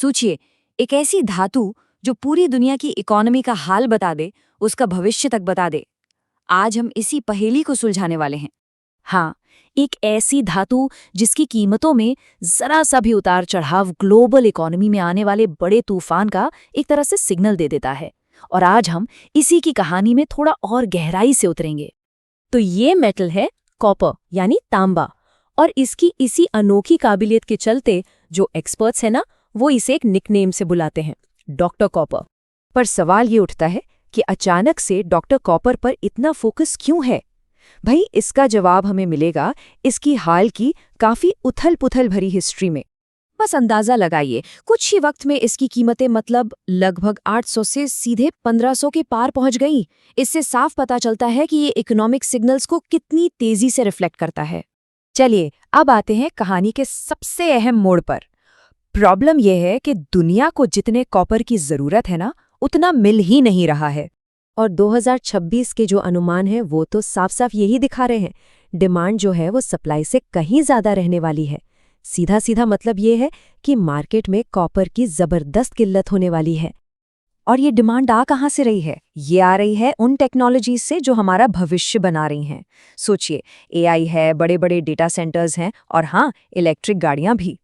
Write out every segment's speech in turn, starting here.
सोचिए, एक ऐसी धातु जो पूरी दुनिया की इकोनॉमी का हाल बता दे, उसका भविष्य तक बता दे। आज हम इसी पहेली को सुलझाने वाले हैं। हाँ, एक ऐसी धातु जिसकी कीमतों में जरा सा भी उतार चढ़ाव ग्लोबल इकोनॉमी में आने वाले बड़े तूफान का एक तरह से सिग्नल दे देता है। और आज हम इसी की कहानी में थोड़ा और गहराई से उतरेंगे। तो ये मेटल है कॉपर यानी तांबा, और इसकी इसी अनोखी काबिलियत के चलते जो एक्सपर्ट्स हैं ना, वो इसे एक निकनेम से बुलाते हैं, डॉक्टर कॉपर। पर सवाल ये उठता है कि अचानक से डॉक्टर कॉपर पर इतना फोकस क्यों है? भाई, इसका जवाब हमें मिलेगा इसकी हाल की काफी उथल-पुथल भरी हिस्ट्री में। बस अंदाजा लगाइए, कुछ ही वक्त में इसकी कीमतें मतलब लगभग 800 से सीधे 1500 के पार पहुंच गई। इससे साफ पता चलता है कि ये इकोनॉमिक सिग्नल्स को कितनी तेजी से रिफ्लेक्ट करता है। चलिए, अब आते हैं कहानी के सबसे अहम मोड़ पर। प्रॉब्लम यह है कि दुनिया को जितने कॉपर की जरूरत है ना, उतना मिल ही नहीं रहा है। और 2026 के जो अनुमान है वो तो साफ साफ यही दिखा रहे हैं, डिमांड जो है वो सप्लाई से कहीं ज्यादा रहने वाली है। सीधा सीधा मतलब ये है कि मार्केट में कॉपर की जबरदस्त किल्लत होने वाली है। और ये डिमांड आ कहाँ से रही है? ये आ रही है उन टेक्नोलॉजीज से जो हमारा भविष्य बना रही हैं। सोचिए, एआई है, बड़े बड़े डेटा सेंटर्स हैं, और हाँ, इलेक्ट्रिक गाड़ियां भी।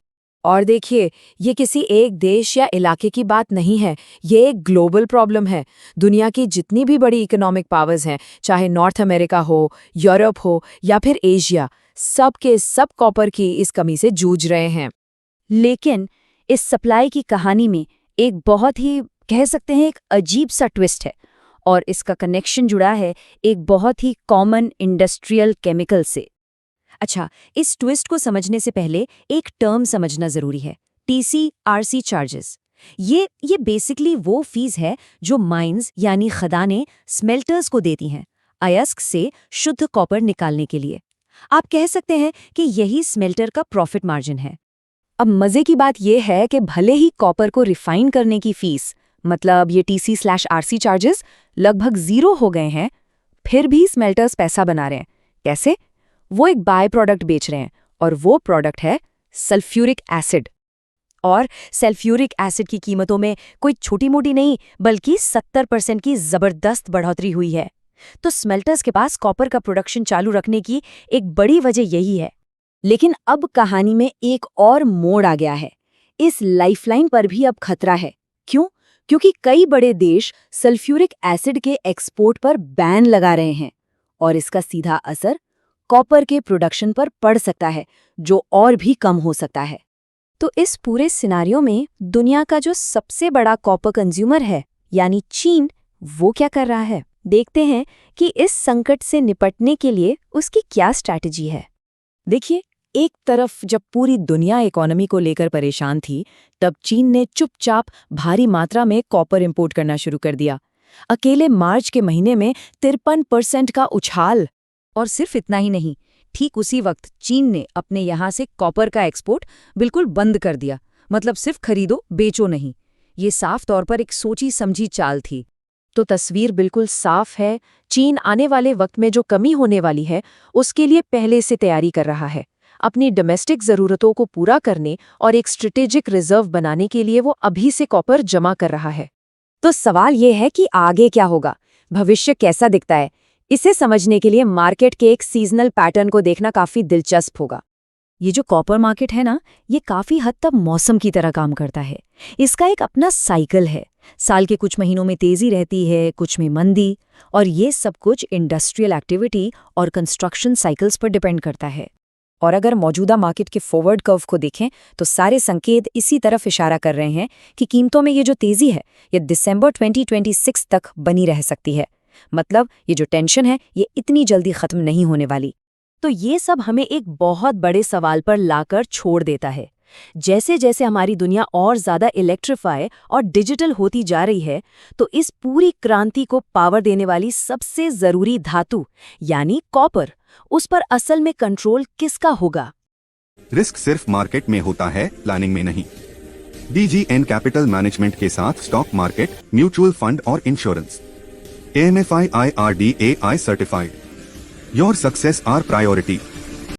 और देखिए, ये किसी एक देश या इलाके की बात नहीं है, ये एक ग्लोबल प्रॉब्लम है। दुनिया की जितनी भी बड़ी इकोनॉमिक पावर्स हैं, चाहे नॉर्थ अमेरिका हो, यूरोप हो या फिर एशिया, सब के सब कॉपर की इस कमी से जूझ रहे हैं। लेकिन इस सप्लाई की कहानी में एक बहुत ही, कह सकते हैं, एक अजीब सा ट्विस्ट है, और इसका कनेक्शन जुड़ा है एक बहुत ही कॉमन इंडस्ट्रियल केमिकल से। अच्छा, इस ट्विस्ट को समझने से पहले एक टर्म समझना जरूरी है, TC/RC चार्जेस। ये बेसिकली वो फीस है जो माइंस यानी खदानें स्मेल्टर्स को देती हैं अयस्क से शुद्ध कॉपर निकालने के लिए। आप कह सकते हैं कि यही स्मेल्टर का प्रॉफिट मार्जिन है। अब मजे की बात यह है कि भले ही कॉपर को रिफाइन करने की फीस, मतलब ये TC/RC चार्जेस लगभग 0 हो गए हैं, फिर भी स्मेल्टर्स पैसा बना रहे हैं। कैसे? वो एक बाय प्रोडक्ट बेच रहे हैं, और वो प्रोडक्ट है सल्फ्यूरिक एसिड। और सल्फ्यूरिक एसिड की कीमतों में कोई छोटी मोटी नहीं, बल्कि 70% की जबरदस्त बढ़ोतरी हुई है। तो स्मेल्टर्स के पास कॉपर का प्रोडक्शन चालू रखने की एक बड़ी वजह यही है। लेकिन अब कहानी में एक और मोड़ आ गया है। इस लाइफलाइन पर भी अब खतरा है। क्यों? क्योंकि कई बड़े देश सल्फ्यूरिक एसिड के एक्सपोर्ट पर बैन लगा रहे हैं, और इसका सीधा असर कॉपर के प्रोडक्शन पर पड़ सकता है, जो और भी कम हो सकता है। तो इस पूरे सिनारियो में दुनिया का जो सबसे बड़ा कॉपर कंज्यूमर है, यानी चीन, वो क्या कर रहा है? देखते हैं कि इस संकट से निपटने के लिए उसकी क्या स्ट्रैटेजी है। देखिए, एक तरफ जब पूरी दुनिया इकोनॉमी को लेकर परेशान थी, तब चीन ने चुपचाप भारी मात्रा में कॉपर इंपोर्ट करना शुरू कर दिया। अकेले मार्च के महीने में 53% का उछाल। और सिर्फ इतना ही नहीं, ठीक उसी वक्त चीन ने अपने यहाँ से कॉपर का एक्सपोर्ट बिल्कुल बंद कर दिया। मतलब सिर्फ खरीदो, बेचो नहीं। ये साफ तौर पर एक सोची समझी चाल थी। तो तस्वीर बिल्कुल साफ है, चीन आने वाले वक्त में जो कमी होने वाली है, उसके लिए पहले से तैयारी कर रहा है। अपनी डोमेस्टिक ज़रूरतों को पूरा करने और एक स्ट्रेटेजिक रिजर्व बनाने के लिए वो अभी से कॉपर जमा कर रहा है। तो सवाल ये है कि आगे क्या होगा? भविष्य कैसा दिखता है? इसे समझने के लिए मार्केट के एक सीजनल पैटर्न को देखना काफी दिलचस्प होगा। ये जो कॉपर मार्केट है ना, ये काफी हद तक मौसम की तरह काम करता है। इसका एक अपना साइकिल है। साल के कुछ महीनों में तेजी रहती है, कुछ में मंदी, और ये सब कुछ इंडस्ट्रियल एक्टिविटी और कंस्ट्रक्शन साइकिल्स पर डिपेंड करता है। और अगर मौजूदा मार्केट के फॉरवर्ड कर्व को देखें, तो सारे संकेत इसी तरफ इशारा कर रहे हैं कि कीमतों में ये जो तेजी है, ये दिसंबर 2026 तक बनी रह सकती है। मतलब ये जो टेंशन है, ये इतनी जल्दी खत्म नहीं होने वाली। तो ये सब हमें एक बहुत बड़े सवाल पर लाकर छोड़ देता है। जैसे जैसे हमारी दुनिया और ज्यादा इलेक्ट्रीफाई और डिजिटल होती जा रही है, तो इस पूरी क्रांति को पावर देने वाली सबसे जरूरी धातु यानी कॉपर, उस पर असल में कंट्रोल किसका होगा? रिस्क सिर्फ मार्केट में होता है, प्लानिंग में नहीं। DGN कैपिटल मैनेजमेंट के साथ स्टॉक मार्केट, म्यूचुअल फंड और insurance. AMFI IRDAI certified. Your success our priority.